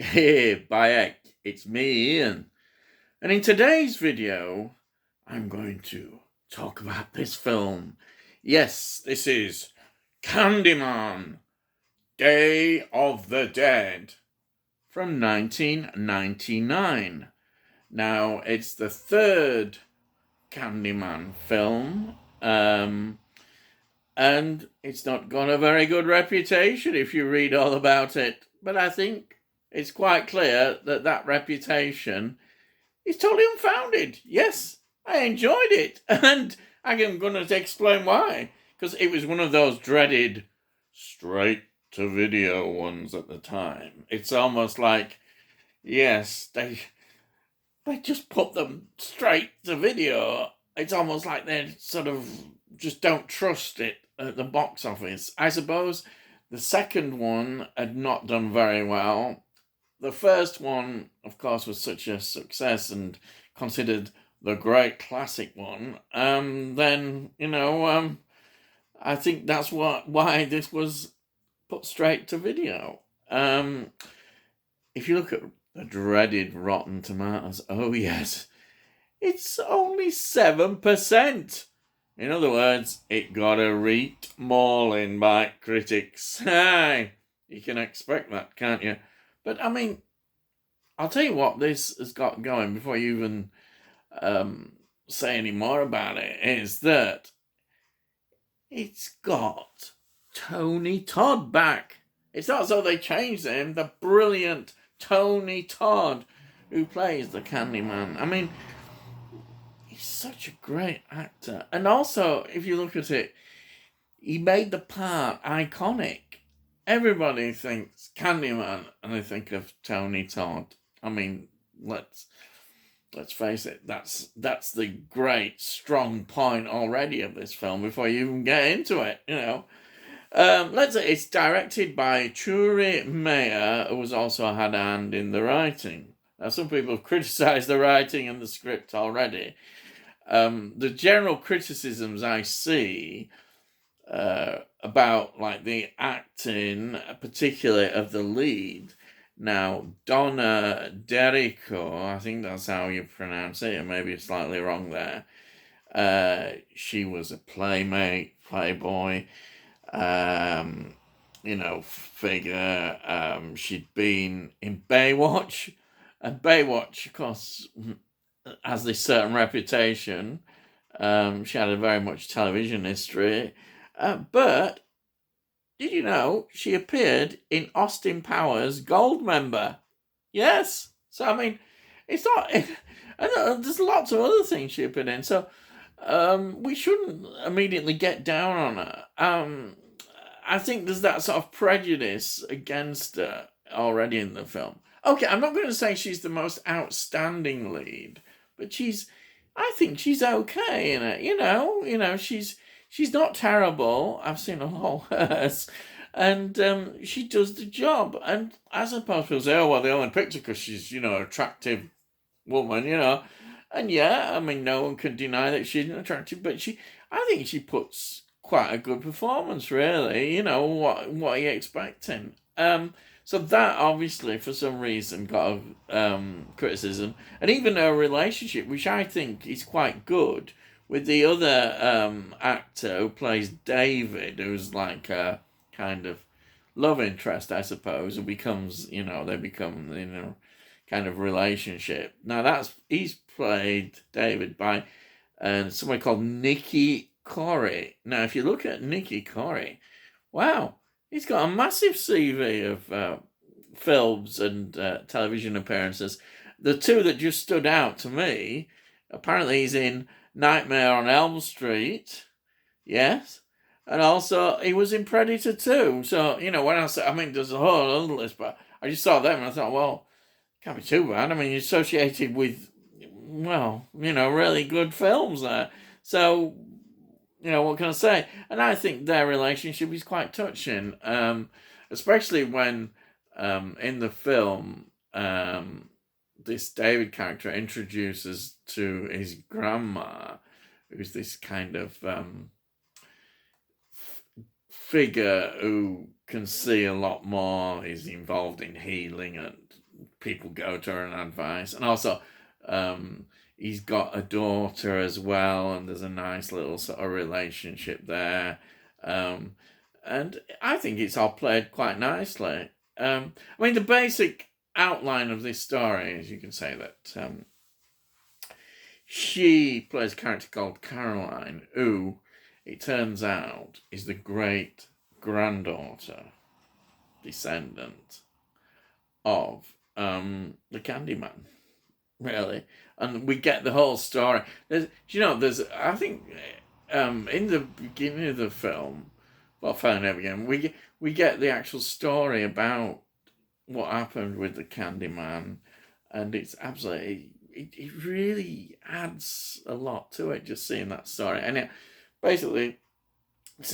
Hey, Bayek, it's me, Ian. And in today's video, I'm going to talk about this film. Yes, this is Candyman, Day of the Dead from 1999. Now, it's the third Candyman film, and it's not got a very good reputation if you read all about it. But I think it's quite clear that that reputation is totally unfounded. Yes, I enjoyed it, and I'm going to explain why. Because it was one of those dreaded straight to video ones at the time. It's almost like, yes, they just put them straight to video. It's almost like they sort of just don't trust it at the box office. I suppose the second one had not done very well. The first one, of course, was such a success and considered the great classic one. Then, I think that's why this was put straight to video. If you look at the dreaded Rotten Tomatoes, oh yes, it's only 7%. In other words, it got a reet mauling by critics. Hey, you can expect that, can't you? But I mean, I'll tell you what this has got going before you even say any more about it, is that it's got Tony Todd back. It's not as though they changed him. The brilliant Tony Todd, who plays the Candyman. I mean, he's such a great actor. And also, if you look at it, he made the part iconic. Everybody thinks Candyman and they think of Tony Todd. I mean, let's face it, that's the great strong point already of this film before you even get into it, let's say it's directed by Churi Meyer, who has also had a hand in the writing. Now, some people have criticized the writing and the script already. The general criticisms I see about like the acting, particularly of the lead. Now, Donna Derrico, I think that's how you pronounce it, or maybe it's slightly wrong there. She was a playmate, playboy, figure. She'd been in Baywatch, and Baywatch, of course, has this certain reputation. She had a very much television history, but did you know she appeared in Austin Powers Goldmember? Yes. So, I mean, it's not. There's lots of other things she appeared in. So, we shouldn't immediately get down on her. I think there's that sort of prejudice against her already in the film. Okay, I'm not going to say she's the most outstanding lead, but I think she's okay in it. She's not terrible. I've seen a lot worse. And she does the job. And I suppose people say, oh, well, they only picked her because she's, an attractive woman, And yeah, I mean, no one can deny that she's attractive, but I think she puts quite a good performance, really. What are you expecting? So that obviously, for some reason, got criticism. And even her relationship, which I think is quite good, with the other actor who plays David, who's like a kind of love interest, I suppose, who becomes, they become, kind of relationship. Now he's played David by someone called Nikki Corey. Now, if you look at Nikki Corey, wow, he's got a massive CV of films and television appearances. The two that just stood out to me, apparently he's in Nightmare on Elm Street, yes, and also he was in Predator 2. So, when there's a whole other list, but I just saw them and I thought, well, can't be too bad. I mean, you're associated with, well, really good films there. So, what can I say? And I think their relationship is quite touching, especially when in the film, this David character introduces to his grandma, who's this kind of figure who can see a lot more, is involved in healing and people go to her and advice. And also, he's got a daughter as well, and there's a nice little sort of relationship there. And I think it's all played quite nicely. I mean, the basic outline of this story is, you can say that she plays a character called Caroline, who, it turns out, is the great granddaughter, descendant of the Candyman, really. And we get the whole story. I think in the beginning of the film, well, finally again, we get the actual story about what happened with the Candyman, and it's absolutely, it really adds a lot to it, just seeing that story. And basically, she's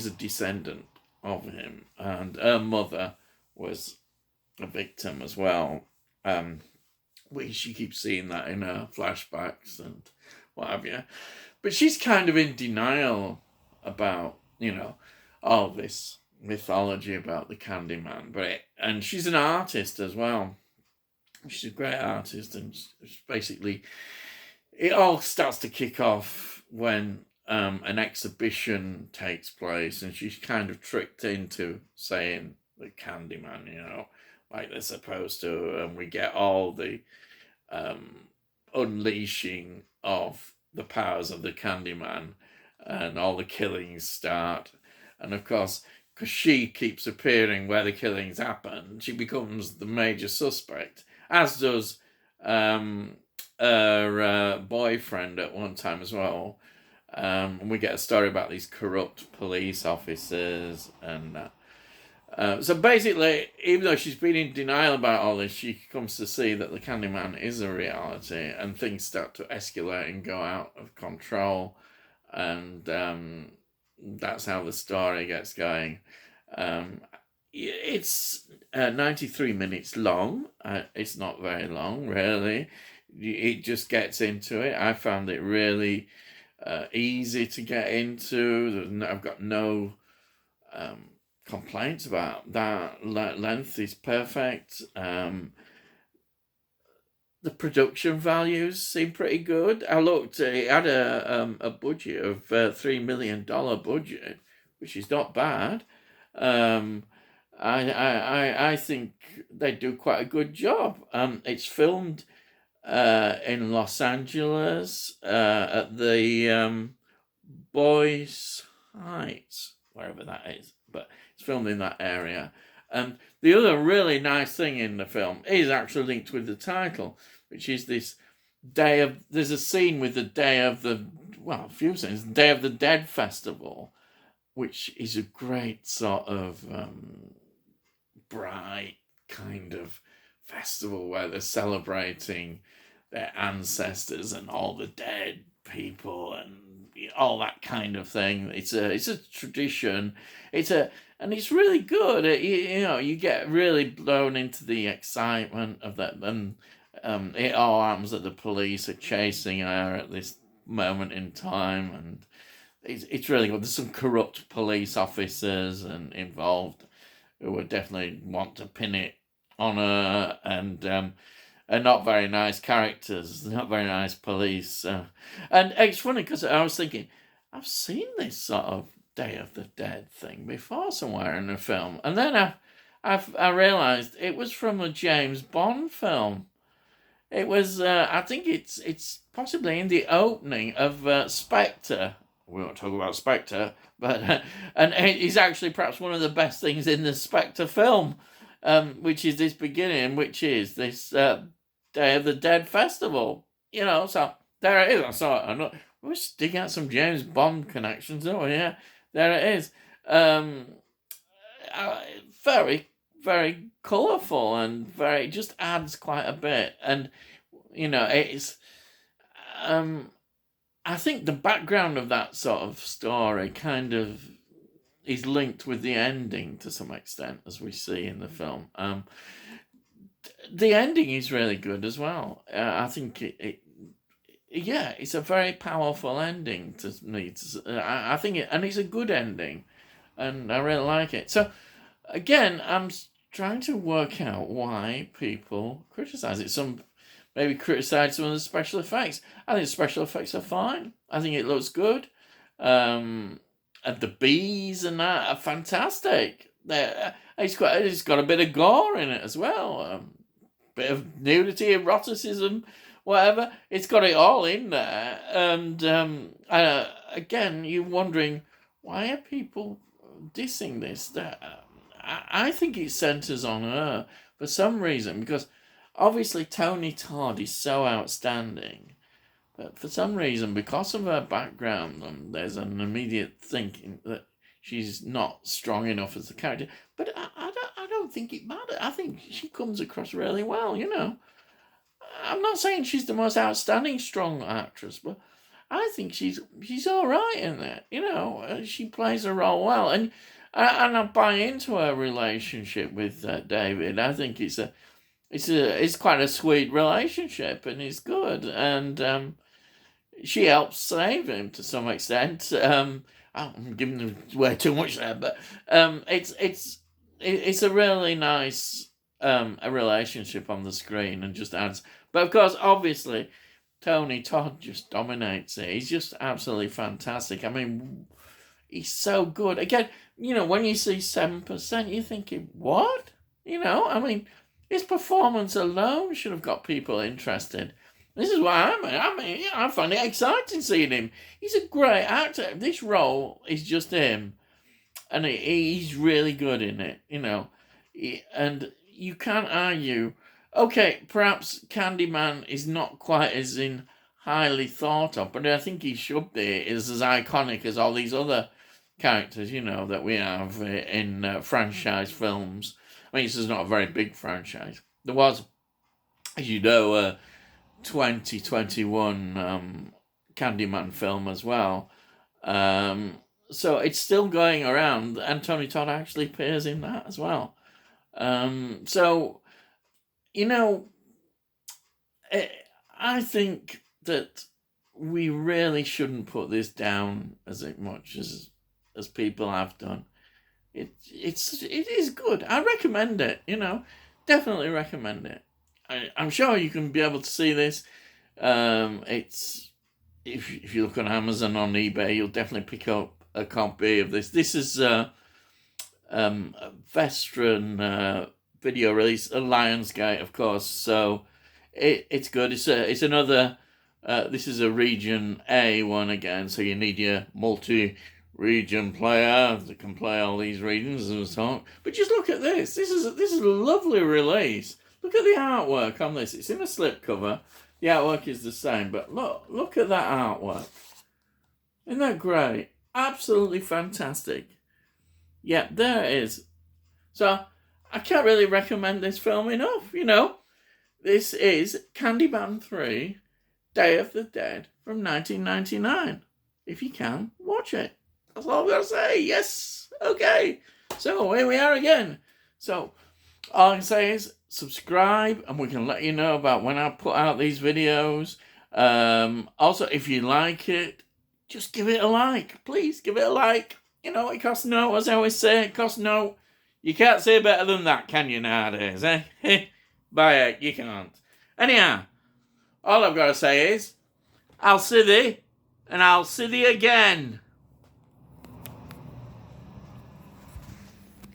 a descendant of him, and her mother was a victim as well. She keeps seeing that in her flashbacks and what have you. But she's kind of in denial about, all this mythology about the Candyman. And she's an artist as well. She's a great artist, and basically, it all starts to kick off when an exhibition takes place, and she's kind of tricked into saying the Candyman, like they're supposed to, and we get all the unleashing of the powers of the Candyman, and all the killings start. And of course, because she keeps appearing where the killings happen, she becomes the major suspect, as does her boyfriend at one time as well. And we get a story about these corrupt police officers. And so basically, even though she's been in denial about all this, she comes to see that the Candyman is a reality, and things start to escalate and go out of control. And that's how the story gets going. It's 93 minutes long. It's not very long, really. It just gets into it. I found it really easy to get into. I've got no complaints about that. Length is perfect. The production values seem pretty good. I looked; it had a budget of $3 million budget, which is not bad. I think they do quite a good job. It's filmed in Los Angeles at the Boys Heights, wherever that is, but it's filmed in that area. And the other really nice thing in the film is actually linked with the title, which is this there's a scene with the a few scenes, Day of the Dead festival, which is a great sort of bright kind of festival where they're celebrating their ancestors and all the dead people and all that kind of thing. It's a tradition. And it's really good. You get really blown into the excitement of that. And it all happens that the police are chasing her at this moment in time, and it's really good. There's some corrupt police officers involved who would definitely want to pin it on her, and not very nice characters, not very nice police. And it's funny because I was thinking, I've seen this sort of Day of the Dead thing before somewhere in a film, and then I realised it was from a James Bond film. It was, I think it's possibly in the opening of Spectre. We won't talk about Spectre, but and it is actually perhaps one of the best things in the Spectre film, which is this beginning, which is this Day of the Dead festival. So there it is. I saw it. We're sticking out some James Bond connections, don't we? Yeah, there it is. Very, very colourful and very, just adds quite a bit. And it's I think the background of that sort of story kind of is linked with the ending to some extent, as we see in the film. The ending is really good as well. I think it's a very powerful ending to me. I think and it's a good ending, and I really like it. So again, I'm trying to work out why people criticize it. Some maybe criticize some of the special effects. I think the special effects are fine. I think it looks good. And the bees and that are fantastic. It's got a bit of gore in it as well. Bit of nudity, eroticism, whatever. It's got it all in there. And again, you're wondering, why are people dissing this? I think it centers on her for some reason, because obviously Tony Todd is so outstanding. But for some reason, because of her background, there's an immediate thinking that she's not strong enough as a character. But I don't think it matters. I think she comes across really well, you know. I'm not saying she's the most outstanding strong actress, but I think she's all right in it. You know, she plays her role well, and I buy into her relationship with David. I think it's quite a sweet relationship, and it's good, and she helps save him to some extent. I'm giving away too much there, but it's a really nice a relationship on the screen, and just adds. But of course, obviously, Tony Todd just dominates it. He's just absolutely fantastic. I mean, he's so good. Again, you know, when you see 7%, you're thinking, what? You know, I mean, his performance alone should have got people interested. This is why I find it exciting seeing him. He's a great actor. This role is just him, and he's really good in it, you know. And you can't argue. Okay, perhaps Candyman is not quite as highly thought of, but I think he should be. Is as iconic as all these other characters, you know, that we have in franchise films. I mean, this is not a very big franchise. There was, as you know, 2021 Candyman film as well. So it's still going around, and Tony Todd actually appears in that as well. So, you know, I think that we really shouldn't put this down as much as people have done. It is good. I recommend it, you know. Definitely recommend it. I'm sure you can be able to see this. It's if you look on Amazon, on eBay, you'll definitely pick up a copy of this. This is a Vestron video release, a Lionsgate, of course. So it's good. It's another. This is a Region A one again. So you need your multi-region player that can play all these regions and so on. But just look at this. This is a lovely release. Look at the artwork on this. It's in a slipcover. The artwork is the same, but look at that artwork. Isn't that great? Absolutely fantastic. Yeah, there it is. So I can't really recommend this film enough, you know. This is Candyman 3, Day of the Dead from 1999. If you can, watch it. That's all I've got to say. Yes. Okay. So here we are again. So all I can say is subscribe, and we can let you know about when I put out these videos. Also, if you like it, just give it a like. Please give it a like. You know, it costs no, as I always say, it costs no. You can't say better than that, can you, nowadays, eh? Buy it, you can't. Anyhow, all I've got to say is, I'll see thee, and I'll see thee again.